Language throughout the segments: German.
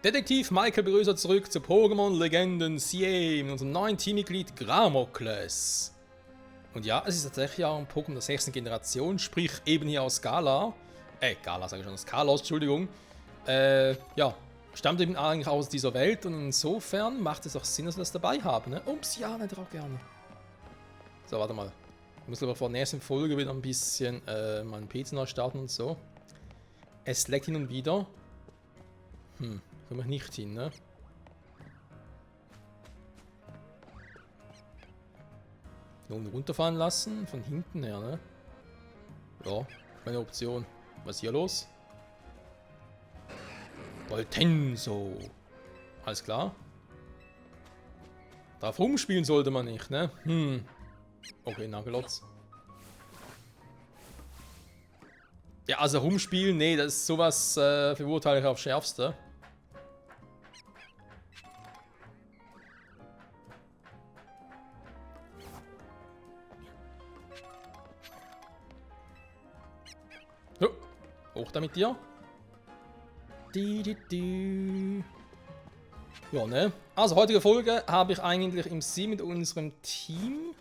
Detektiv Michael begrüßt zurück zu Pokémon Legenden CA mit unserem neuen Teammitglied Gramocles. Und ja, es ist tatsächlich auch ein Pokémon der 6. Generation, sprich eben hier aus Galar. Galar sage ich schon, aus Kalos, Entschuldigung. Ja, stammt eben eigentlich aus dieser Welt und insofern macht es auch Sinn, dass wir das dabei haben, ne? Ups, ja, nicht auch gerne. So, warte mal. Ich muss aber vor der nächsten Folge wieder ein bisschen meinen PC neu starten und so. Es leckt hin und wieder. Können wir nicht hin, ne? Nun runterfahren lassen, von hinten her, ne? Ja, meine Option. Was ist hier los? Voltenso. Alles klar. Darauf rumspielen sollte man nicht, ne? Okay, Nagelotz. Ja, also rumspielen, nee, das ist sowas verurteile ich aufs Schärfste. So, hoch da mit dir. Ja, ne? Also, heutige Folge habe ich eigentlich im Sinn mit unserem Team.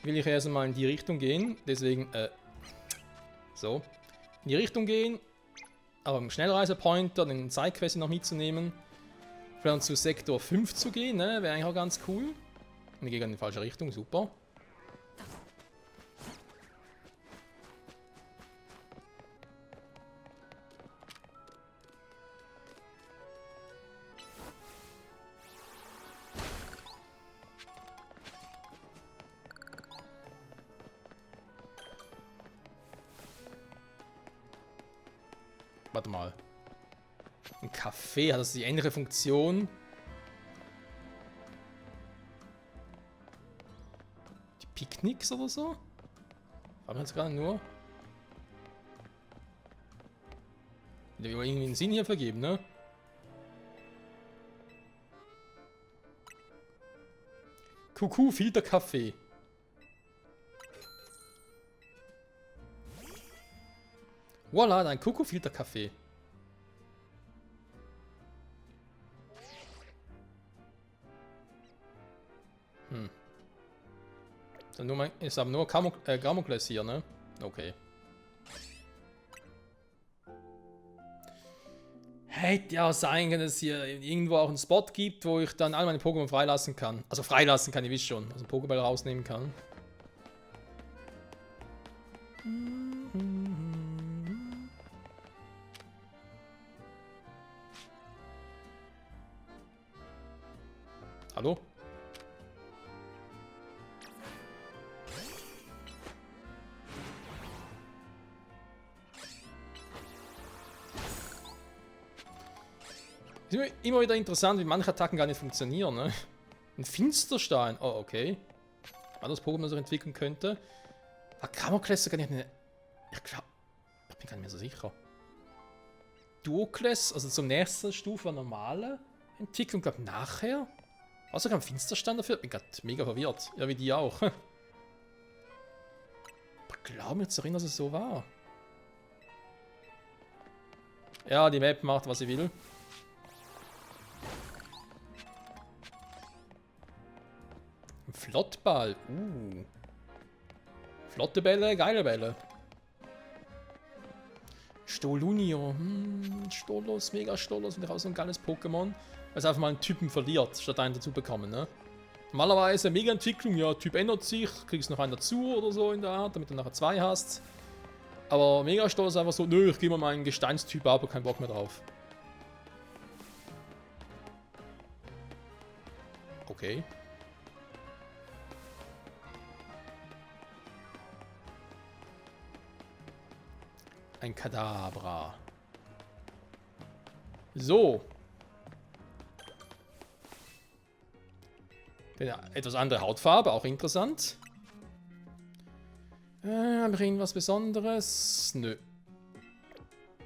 Will ich erst mal in die Richtung gehen. Deswegen, so. In die Richtung gehen. Aber im Schnellreisepointer den Sidequest noch mitzunehmen. Vielleicht zu Sektor 5 zu gehen, ne? Wäre eigentlich auch ganz cool. Wir gehen in die falsche Richtung, super. Warte mal. Ein Café, hat das die ähnliche Funktion? Die Picknicks oder so? Haben wir jetzt gerade nur? Der will irgendwie einen Sinn hier vergeben, ne? Kuku Filterkaffee. Voila, ein Kuku-Filter-Kaffee. Dann nur ist aber nur Gramocles hier, ne? Okay. Hätte ja sein können, dass es hier irgendwo auch einen Spot gibt, wo ich dann all meine Pokémon freilassen kann. Also freilassen kann, ihr wisst schon. Also einen Pokéball rausnehmen kann. Hallo? Ist immer wieder interessant, wie manche Attacken gar nicht funktionieren, ne? Ein Finsterstein. Oh, okay. Anderes Pokémon, das er entwickeln könnte. Aber Gramocles kann ich nicht. Ich glaube. Ich bin gar nicht mehr so sicher. Duocles, also zum nächsten Stufe normale Entwicklung, glaube ich, nachher. Außer kein Finsterstein dafür. Ich bin gerade mega verwirrt. Ja, wie die auch. Ich glaube mir zu erinnern, dass es so war. Ja, die Map macht, was sie will. Ein Flottball. Flotte Bälle, geile Bälle. Stolunio. Stolos, mega Stolos. Finde ich auch so ein geiles Pokémon. Weil es einfach mal einen Typen verliert, statt einen dazu bekommen, ne? Normalerweise mega Entwicklung, ja, Typ ändert sich, kriegst noch einen dazu oder so in der Art, damit du nachher 2 hast. Aber mega Stolos ist einfach so, nö, ich gebe mal meinen Gesteinstyp ab, aber keinen Bock mehr drauf. Okay. Ein Kadabra. So. Etwas andere Hautfarbe, auch interessant. Habe ich irgendwas Besonderes? Nö.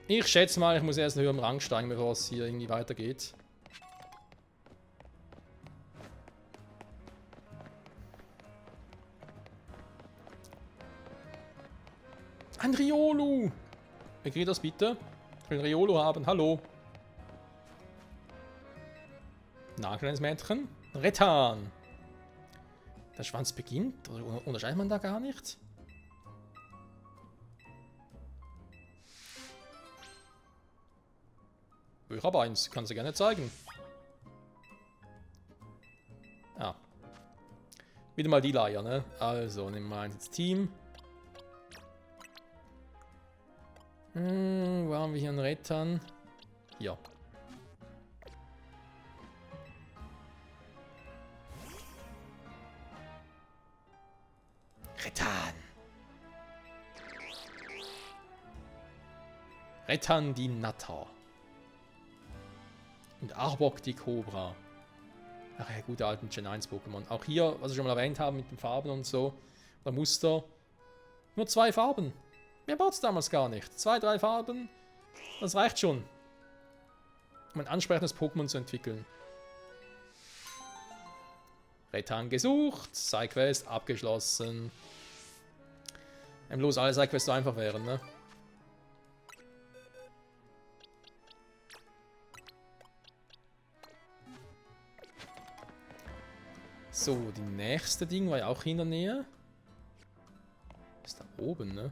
Ich schätze mal, ich muss erst einen höheren Rang steigen, bevor es hier irgendwie weitergeht. Ein Riolu! Wer kriegt das bitte? Ich will ein Riolu haben. Hallo. Na, kleines Mädchen. Rethan. Der Schwanz beginnt. Oder unterscheidet man da gar nicht? Ich habe eins. Kannst du gerne zeigen. Ja. Wieder mal die Leier, ne? Also, nehmen wir eins ins Team. Wo haben wir hier einen Rethan? Hier. Rethan. Rethan die Natter. Und Arbok die Cobra. Ach ja, gute alten Gen 1 Pokémon. Auch hier, was wir schon mal erwähnt haben mit den Farben und so. Oder Muster. Nur 2 Farben. Mehr braucht es damals gar nicht. 2, 3 Farben. Das reicht schon. Um ein ansprechendes Pokémon zu entwickeln. Rethan gesucht. Sidequest abgeschlossen. Wenn bloß alle Sidequests so einfach wären, ne? So, die nächste Ding war ja auch in der Nähe. Ist da oben, ne?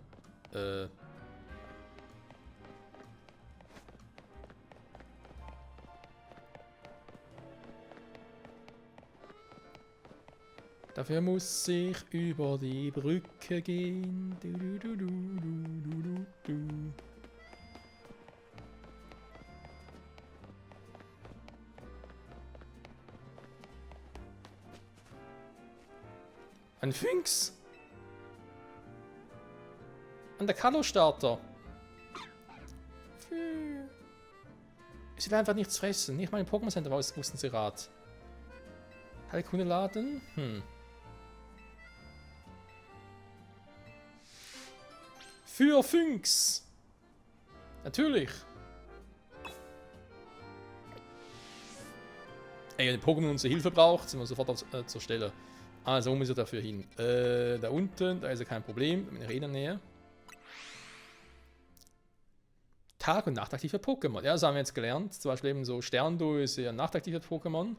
Dafür muss ich über die Brücke gehen. Du, du, du, du, du, du, du. Ein Phynx. Und der Kalo-Starter. Sie will einfach nichts fressen. Nicht mal im Pokémon Center wussten sie Rat. Heilkunde laden? Für Phynx. Natürlich. Ey, wenn Pokémon unsere Hilfe braucht, sind wir sofort zur Stelle. Also, wo muss er dafür hin? Da unten, da ist ja kein Problem. In der Nähe. Tag- und nachtaktive Pokémon. Ja, das haben wir jetzt gelernt. Zum Beispiel eben so Sterndu ist ja ein nachtaktives Pokémon.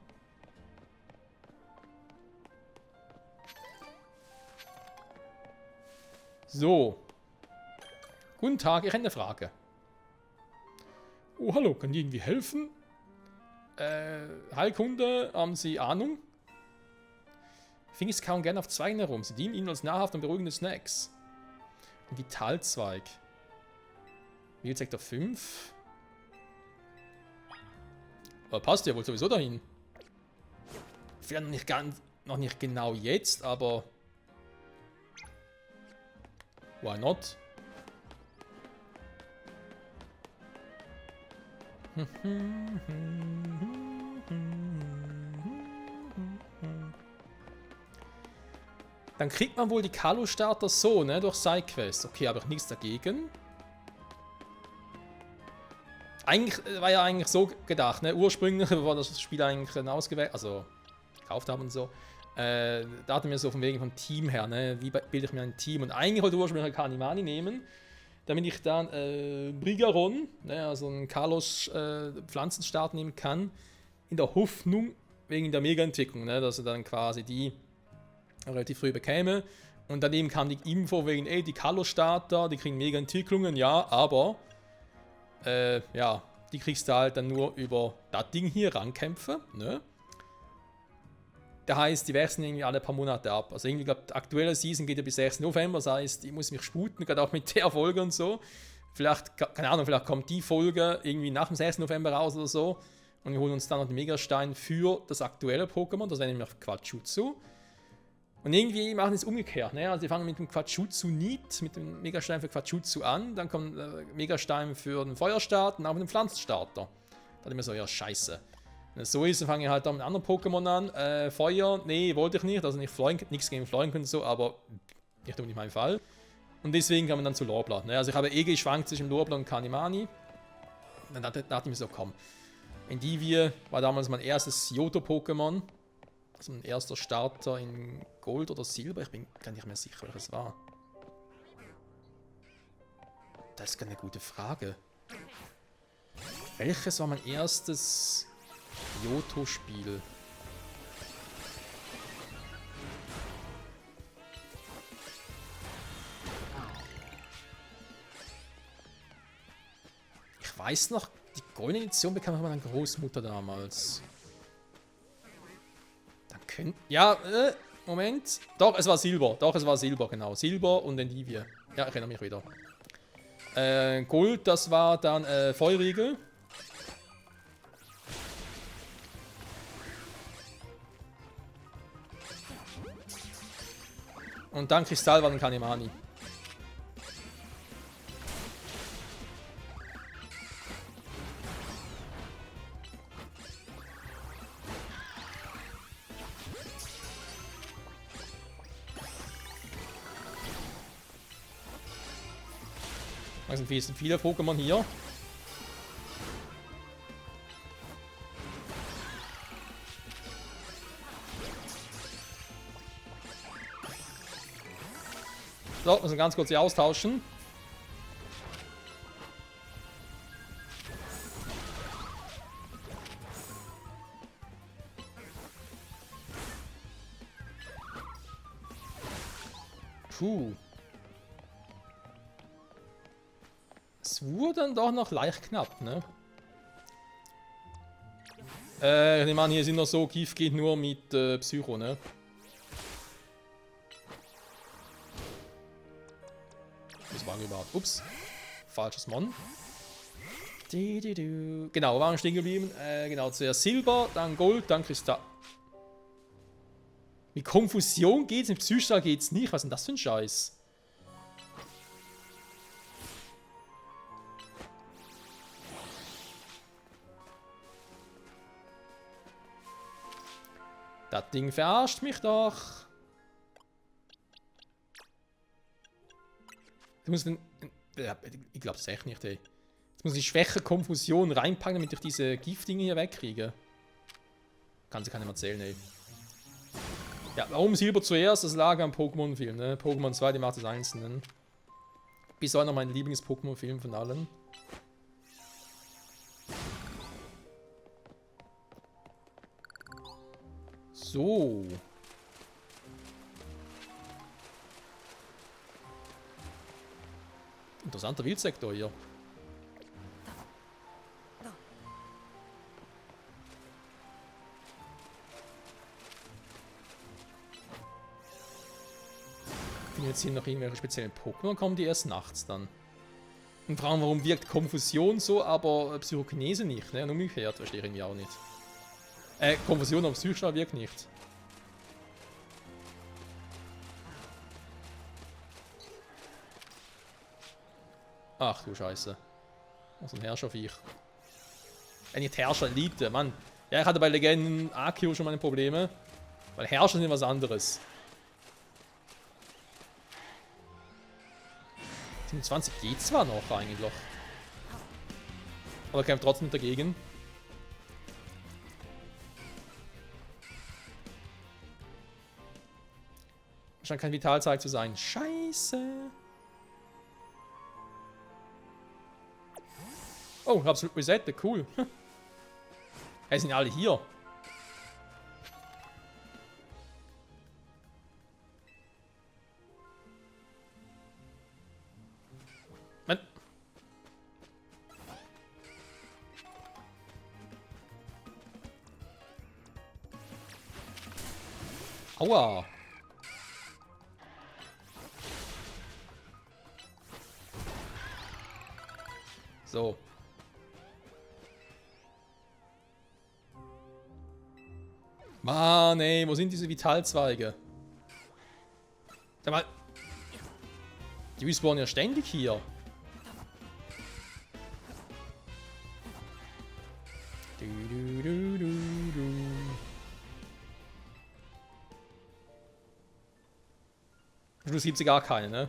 So. Guten Tag, ich hätte eine Frage. Oh, hallo, kann ich irgendwie helfen? Heilkunde, haben Sie Ahnung? Phynx kauen gerne auf Zweigen herum. Sie dienen ihnen als nahrhaft und beruhigende Snacks. Ein Vitalzweig. Wielsektor 5. Aber passt ja wohl sowieso dahin. Vielleicht noch nicht genau jetzt, aber... Why not? Dann kriegt man wohl die Kalo-Starter so, ne? Durch Sidequests. Okay, habe ich nichts dagegen. Eigentlich war ja eigentlich so gedacht, ne? Ursprünglich war das Spiel eigentlich ausgewählt, also gekauft haben und so. Da hatten wir so von wegen vom Team her, ne? Wie bilde ich mir ein Team? Und eigentlich wollte ich ursprünglich Kanimani nehmen, damit ich dann Brigaron, ne? Also einen Kalos Pflanzenstab nehmen kann, in der Hoffnung, wegen der Mega-Entwicklung, ne? Dass er dann quasi die relativ früh bekäme. Und daneben kam die Info wegen, ey, die Kalos-Starter, die kriegen Mega-Entwicklungen, ja, aber ja, die kriegst du halt dann nur über das Ding hier, Rangkämpfe, ne? Das heißt, die wechseln irgendwie alle paar Monate ab. Also irgendwie, glaube die aktuelle Season geht ja bis 6. November, das heißt, ich muss mich sputen, gerade auch mit der Folge und so. Vielleicht, keine Ahnung, vielleicht kommt die Folge irgendwie nach dem 6. November raus oder so. Und wir holen uns dann noch den Megastein für das aktuelle Pokémon, das wäre nämlich Quatschutsu. Und irgendwie machen sie es umgekehrt, ne? Also die fangen mit dem Quatschutsu Need, mit dem Megastein für Quatschutsu an, dann kommt Megastein für den Feuerstarter und auch mit dem Pflanzenstarter. Da dachte ich mir so, ja scheiße. Wenn es so ist, dann fange ich halt auch mit anderen Pokémon an. Feuer, nee, wollte ich nicht, also nichts gegen Flying und so, aber nicht mein Fall. Und deswegen kam man dann zu Lorblatt, ne? Also ich habe geschwankt zwischen Lorblatt und Kanimani. Dann dachte ich mir so, komm. Endivie war damals mein erstes Johto-Pokémon. Also mein erster Starter in Gold oder Silber. Ich bin gar nicht mehr sicher, welches war. Das ist gar eine gute Frage. Welches war mein erstes Johto-Spiel. Ich weiß noch, die goldene Edition bekam ich von meiner Großmutter damals. Dann können... Ja, Moment. Doch, es war Silber. Doch, es war Silber, genau. Silber und Endivie. Ja, ich erinnere mich wieder. Gold, das war dann Feuerriegel. Und dann Kristall war dann Kanimani. Es sind viele Pokémon hier. So, müssen ganz kurz hier austauschen. Puh. Es wurde dann doch noch leicht knapp, ne? Ich meine, hier sind noch so, Gift geht nur mit Psycho, ne? Das war überhaupt. Ups. Falsches Mon. Genau, waren wir stehen geblieben. Genau, zuerst Silber, dann Gold, dann Kristall. Mit Konfusion geht's, mit Psychstrahl geht's nicht. Was ist denn das für ein Scheiß? Das Ding verarscht mich doch. Ich glaube das echt nicht, ey. Jetzt muss ich schwäche Konfusion reinpacken, damit ich diese Giftdinge hier wegkriege. Kann sie keinem erzählen, ey. Ja, warum Silber zuerst? Das lag am Pokémon-Film, ne? Pokémon 2, die Macht des Einzelnen. Bis heute noch mein Lieblings-Pokémon-Film von allen. So. Interessanter Wildsektor hier. Wenn jetzt hier noch irgendwelche speziellen Pokémon kommen, die erst nachts dann. Und fragen, warum wirkt Konfusion so, aber Psychokinese nicht, ne? Und umgekehrt, verstehe ich irgendwie auch nicht. Konfusion am Psychstrahl wirkt nicht. Ach du Scheiße. Was ein Herrscherviech. Nicht Herrscher-Elite, Mann. Ja, ich hatte bei Legenden Akio schon meine Probleme. Weil Herrscher sind was anderes. 27 geht zwar noch eigentlich. Aber kämpft trotzdem dagegen. Scheint kein Vitalzeig zu sein. Scheiße. Oh, hab's resettet. Cool. Hey, sind ja alle hier. Aua. So. Mann, ey, wo sind diese Vitalzweige? Sag mal. Die respawnen ja ständig hier. Du siehst gar keine, ne?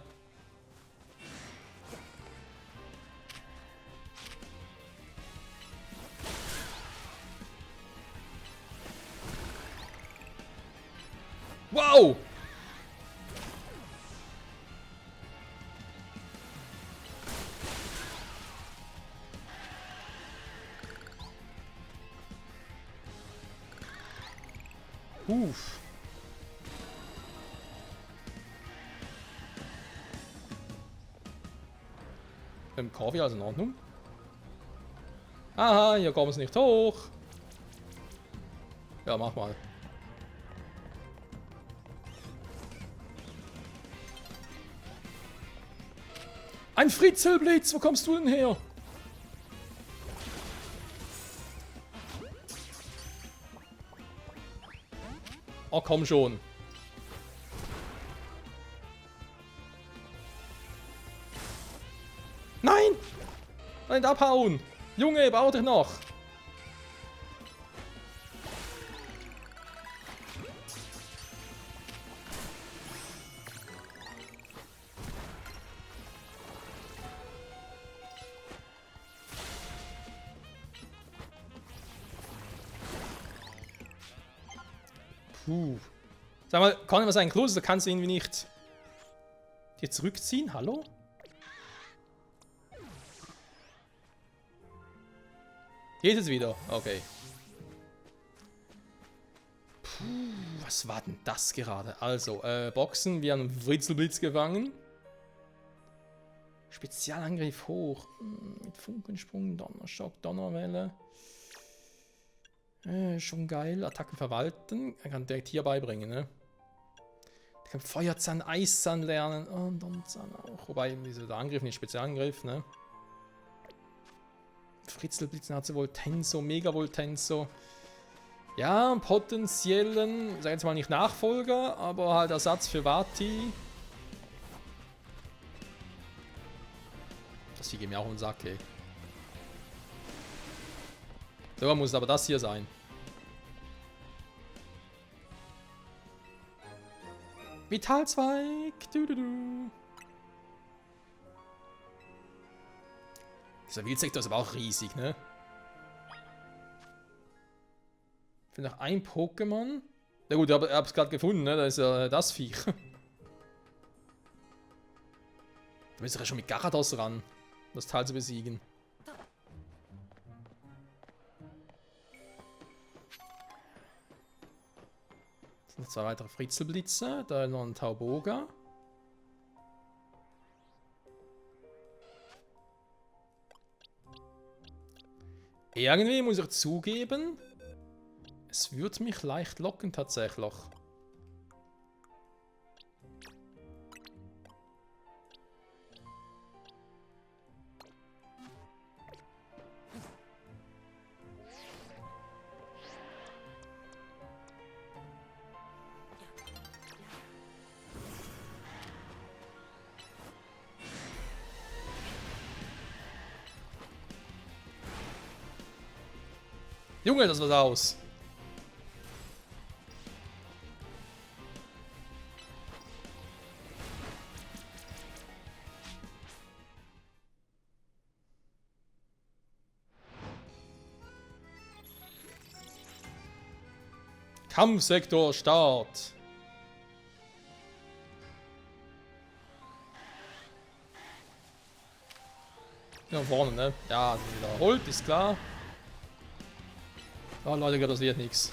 Wow! Uff. Im KW also in Ordnung. Aha, hier kommen sie nicht hoch. Ja, mach mal. Ein Fritzelblitz, wo kommst du denn her? Oh, komm schon. Nein! Nicht abhauen! Junge, bau dich noch! Puh. Sag mal, kann was eigentlich los ist, da kannst du irgendwie nicht dir zurückziehen? Hallo? Geht es wieder? Okay. Puh, was war denn das gerade? Also, Boxen, wir haben einen Fritzelblitz gefangen. Spezialangriff hoch. Mit Funkensprung, Donnerschock, Donnerwelle. Schon geil. Attacken verwalten. Er kann direkt hier beibringen, ne? Er kann Feuerzahn, Eiszahn lernen. Und Donnerzahn auch. Wobei, dieser Angriff nicht Spezialangriff, ne? Fritzelblitz hat sie Voltenso, Mega Voltenso. Ja, potenziellen, sag jetzt mal nicht Nachfolger, aber halt Ersatz für Vati. Das hier geht mir auch um den Sack, ey. So muss aber das hier sein. Vitalzweig. Dieser Wildsektor ist aber auch riesig, ne? Ich finde noch ein Pokémon. Na gut, ich hab's gerade gefunden, ne? Da ist ja das Viech. Da müsste ich ja schon mit Garados ran, das Teil zu besiegen. Es sind noch zwei weitere Fritzelblitze. Da noch ein Tauboga. Irgendwie muss ich zugeben, es würde mich leicht locken tatsächlich. Junge, das was aus. Kampfsektor Start. Ja, vorne, ne? Ja, wiederholt, ist klar. Oh Leute, das wird nichts.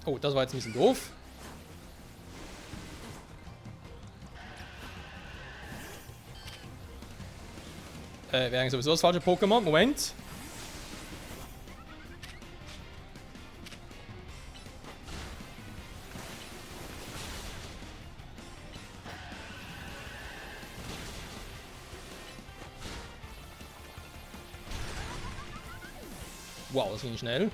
Oh, das war jetzt ein bisschen doof. Wäre eigentlich sowieso das falsche Pokémon. Moment. Wow, das ging schnell.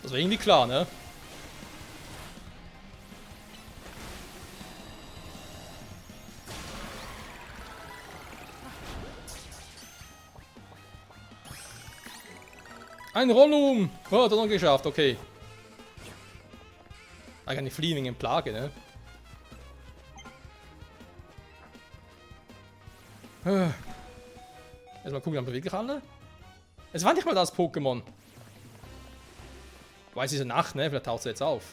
Das war irgendwie klar, ne? Ein Rollum! Oh, hat er noch geschafft, okay. Eigentlich eine fliehende Plage, ne? Erstmal gucken, dann bewegt sich alle. Es war nicht mal das Pokémon. Weiß diese Nacht, ne? Vielleicht taucht sie jetzt auf.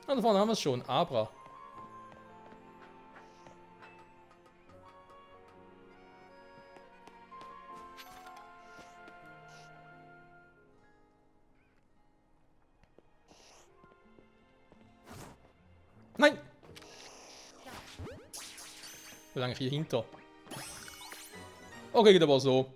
Ah, da vorne haben wir es schon. Abra. Nein! Ich will eigentlich hier hinter. Okay, geht aber so.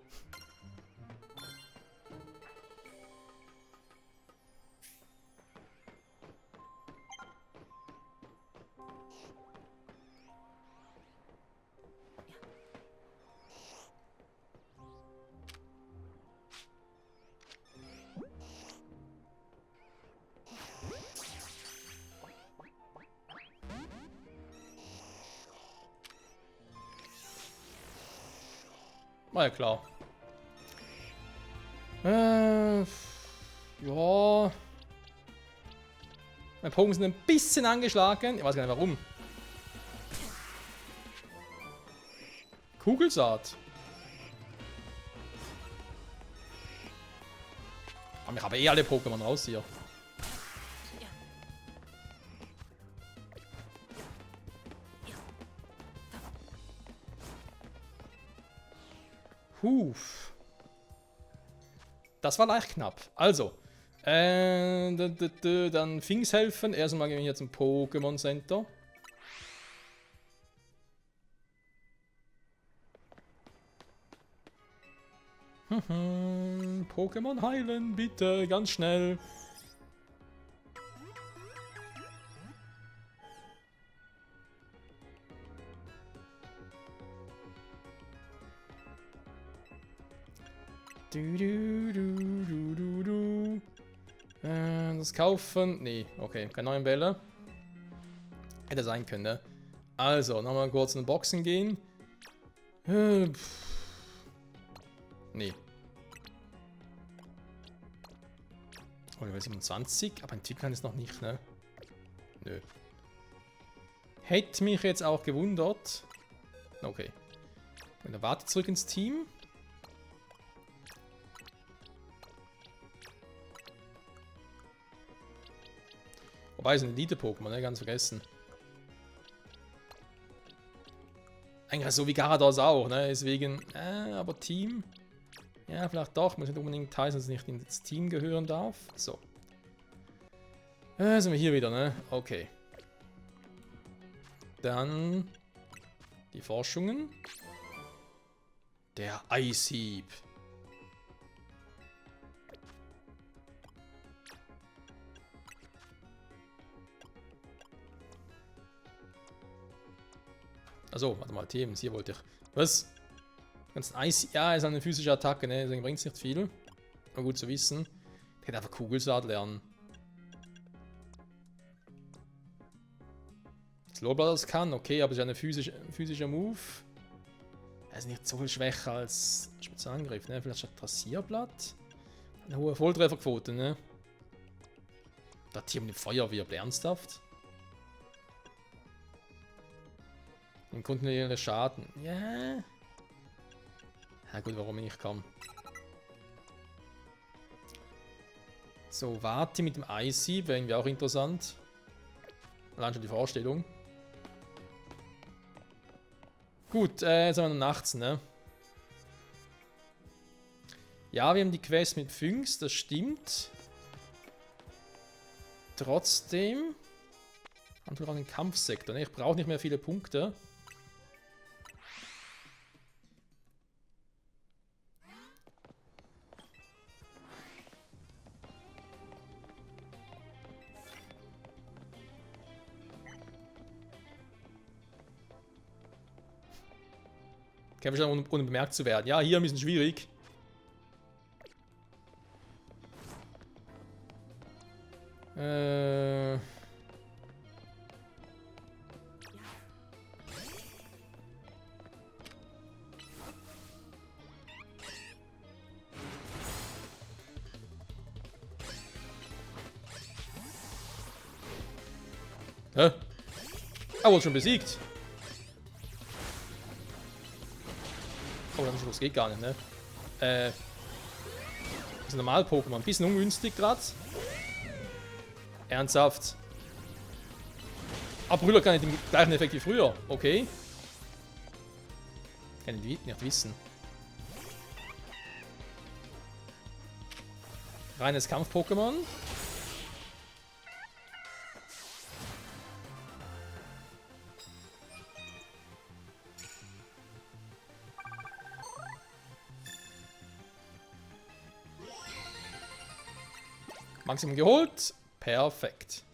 War ja klar. Ja. Meine Pokémon sind ein bisschen angeschlagen. Ich weiß gar nicht warum. Kugelsaat. Aber ich habe eh alle Pokémon raus hier. Huf. Das war leicht knapp. Also. Dann Things helfen. Erstmal gehen wir hier zum Pokémon Center. Pokémon heilen, bitte, ganz schnell. Das kaufen. Nee, okay, keine neuen Bälle. Hätte sein können, ne? Also, nochmal kurz in den Boxen gehen. Nee. Oh, Level 27, aber entwickeln kann es noch nicht, ne? Nö. Hätte mich jetzt auch gewundert. Okay. Und dann warte zurück ins Team. Wobei, es sind Elite-Pokémon, ne? Ganz vergessen. Eigentlich so wie Garados auch, ne? Deswegen, aber Team. Ja, vielleicht doch. Muss nicht unbedingt heißen, dass es nicht ins Team gehören darf. So. Sind wir hier wieder, ne? Okay. Dann die Forschungen. Der Eishieb. Also, warte mal, Themen, hier wollte ich. Was? Ganz Eis. Ja, ist eine physische Attacke, ne? Deswegen bringt es nicht viel. Aber gut zu wissen. Ich hätte einfach Kugelsaat lernen. Slowblatt das kann, okay, aber es ist ein physischer Move. Er ist nicht so viel schwächer als Spezialangriff, ne? Vielleicht statt Rasierblatt. Eine hohe Volltrefferquote, ne? Da Tier mit dem Feuer wirbt, ernsthaft. Im kontinuierlichen Schaden. Ja. Ja gut, warum ich nicht kann. So, Vati mit dem Eishieb wäre irgendwie auch interessant. Allein schon die Vorstellung. Gut, jetzt haben wir nachts, ne? Ja, wir haben die Quest mit Phynx, das stimmt. Trotzdem haben wir gerade den Kampfsektor, ne? Ich brauche nicht mehr viele Punkte. Kämpfe schon ohne bemerkt zu werden. Ja, hier ein bisschen schwierig. Hä? Er wurde schon besiegt. Oh, das geht gar nicht, ne? Das ist ein normal Pokémon. Ein bisschen ungünstig gerade. Ernsthaft. Brüller kann ich den gleichen Effekt wie früher. Okay. Kann ich nicht wissen. Reines Kampf-Pokémon. Maximum geholt. Perfekt.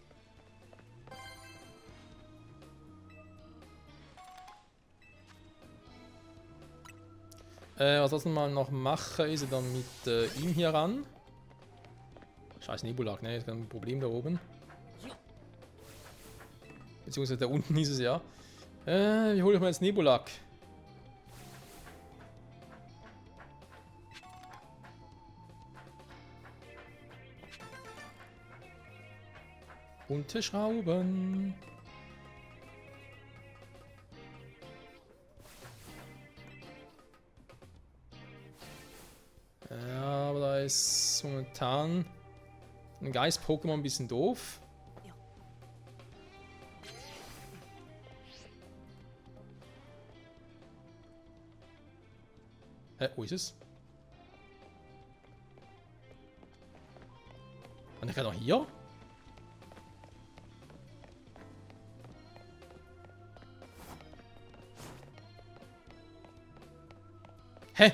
Was ich mal noch mache, ist dann mit ihm hier ran. Scheiß Nebulak, ne? Ist ein Problem da oben. Beziehungsweise da unten ist es ja. Wie hole ich mir jetzt Nebulak? Bunte Schrauben. Ja, aber da ist momentan ein Geist-Pokémon ein bisschen doof. Wo ist es? Und der kann doch hier? Hä?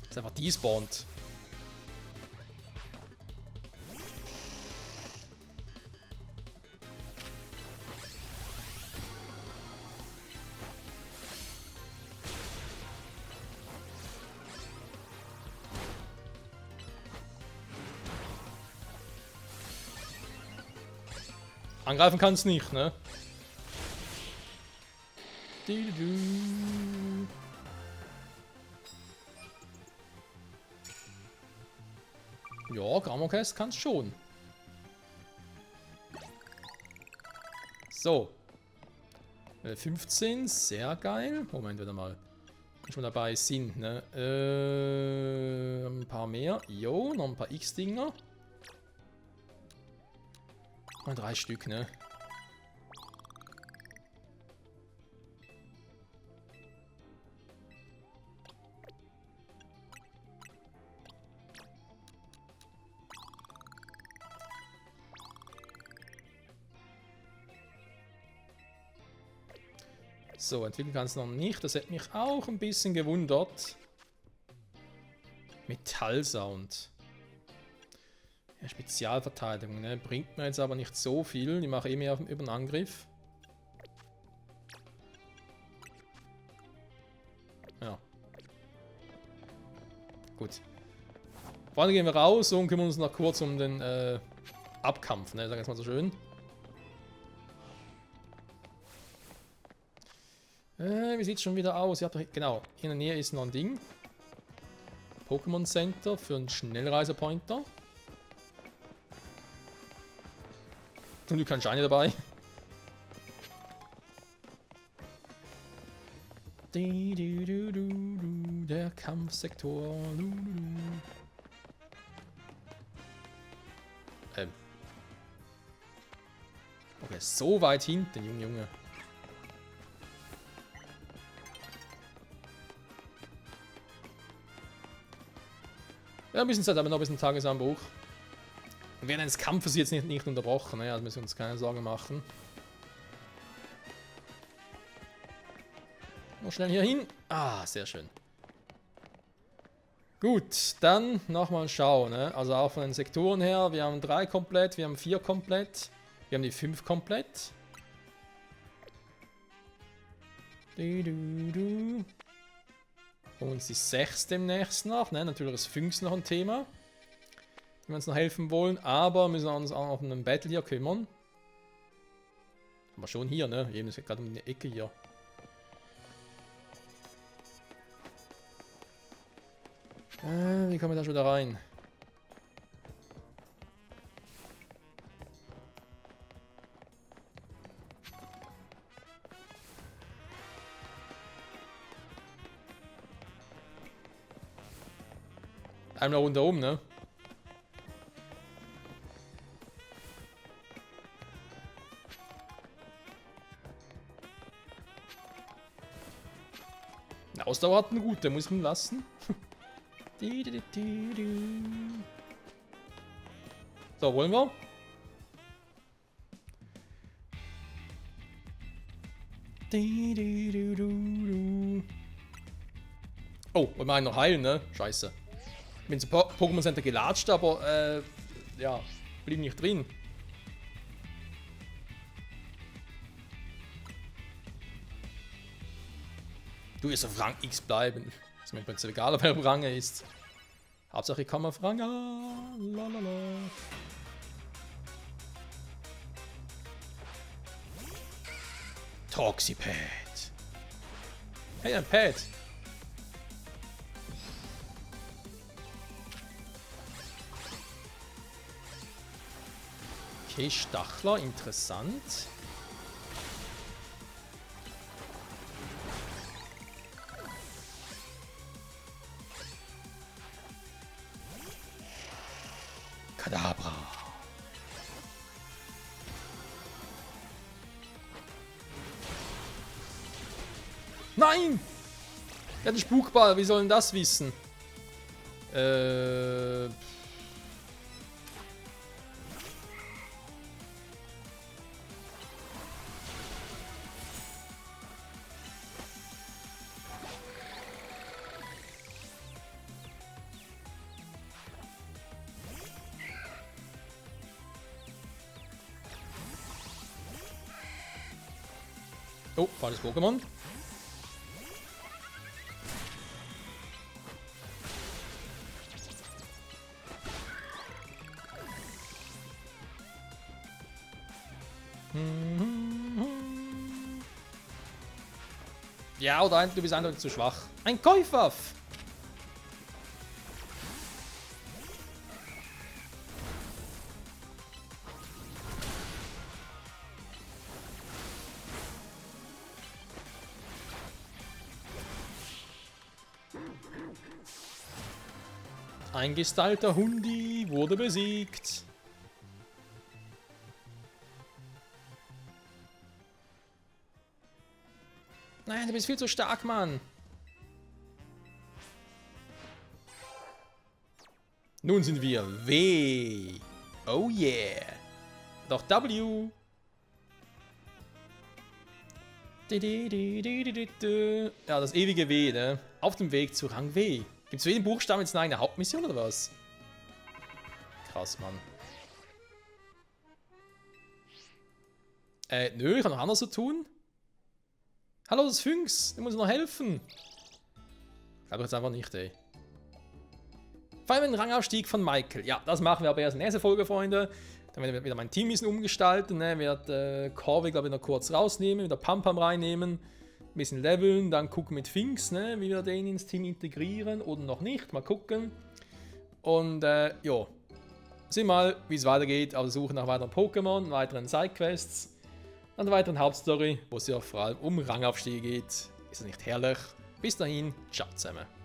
Ist einfach despawned. Angreifen kann es nicht, ne? Ja, Gramorcast kann es schon. So. 15, sehr geil. Moment, wieder mal. Wenn schon dabei sind, ne? Ein paar mehr. Jo, noch ein paar X-Dinger. Und 3 Stück, ne? So, entwickeln kann es noch nicht. Das hätte mich auch ein bisschen gewundert. Metallsound. Ja, Spezialverteidigung, ne? Bringt mir jetzt aber nicht so viel. Die mache eh mehr über den Angriff. Ja. Gut. Vorne gehen wir raus und kümmern uns noch kurz um den Abkampf, ne? Sag jetzt mal so schön. Wie sieht es schon wieder aus? Ja, genau, in der Nähe ist noch ein Ding. Pokémon Center für einen Schnellreisepointer. Zum Glück kein Shiny dabei. Der Kampfsektor. Okay, so weit hinten, Junge. Ja, ein bisschen Zeit, aber noch ein bisschen Tagesanbruch. Wir werden des Kampfes jetzt nicht unterbrochen, ne? Also müssen wir uns keine Sorgen machen. Noch schnell hier hin. Ah, sehr schön. Gut, dann nochmal schauen. Ne? Also auch von den Sektoren her. Wir haben 3 komplett, wir haben 4 komplett. Wir haben die 5 komplett. Und uns die 6 demnächst noch. Ne? Natürlich ist Phynx noch ein Thema, die wir uns noch helfen wollen. Aber müssen wir uns auch noch um einen Battle hier kümmern. Haben wir schon hier, ne? Eben ist gerade um die Ecke hier. Wie kommen wir da schon da rein? Einmal rundherum, ne? Eine Ausdauer hat eine gute, muss man lassen. So, wollen wir? Oh, wollen wir einen noch heilen, ne? Scheiße. Ich bin zum Pokémon Center gelatscht, aber ja, blieb nicht drin. Du wirst auf Rang X bleiben. Ist mir im Prinzip egal, ob er auf Rang ist. Hauptsache ich komme auf Rang A. Lalala. Toxipad. Hey, ein Pad. Okay, Stachler, interessant. Kadabra. Nein! Der hat einen Spukball, wie sollen das wissen? Oh, falsches Pokémon. Ja, oder du bist eindeutig zu schwach. Ein Käufer! Ein gestylter Hundi wurde besiegt. Nein, du bist viel zu stark, Mann. Nun sind wir W. Oh yeah. Doch W. Ja, das ewige W, ne? Auf dem Weg zu Rang W. Gibt es für jeden Buchstaben jetzt eine eigene Hauptmission oder was? Krass, Mann. Nö, ich kann noch anders so tun. Hallo, das Phynx, der muss noch helfen. Glaube jetzt einfach nicht, ey. Vor allem den Rangaufstieg von Michael. Ja, das machen wir aber erst in der nächsten Folge, Freunde. Dann werden wir wieder mein Team ein bisschen umgestalten. Ne? Werde Corvi, glaube ich, noch kurz rausnehmen, wieder Pam-Pam reinnehmen. Ein bisschen leveln, dann gucken mit Phynx, ne? Wie wir den ins Team integrieren oder noch nicht. Mal gucken. Und ja, sehen mal, wie es weitergeht auf der Suche nach weiteren Pokémon, weiteren Sidequests. An der weiteren Hauptstory, wo es ja vor allem um Rangaufstiege geht. Ist das nicht herrlich? Bis dahin, ciao zusammen.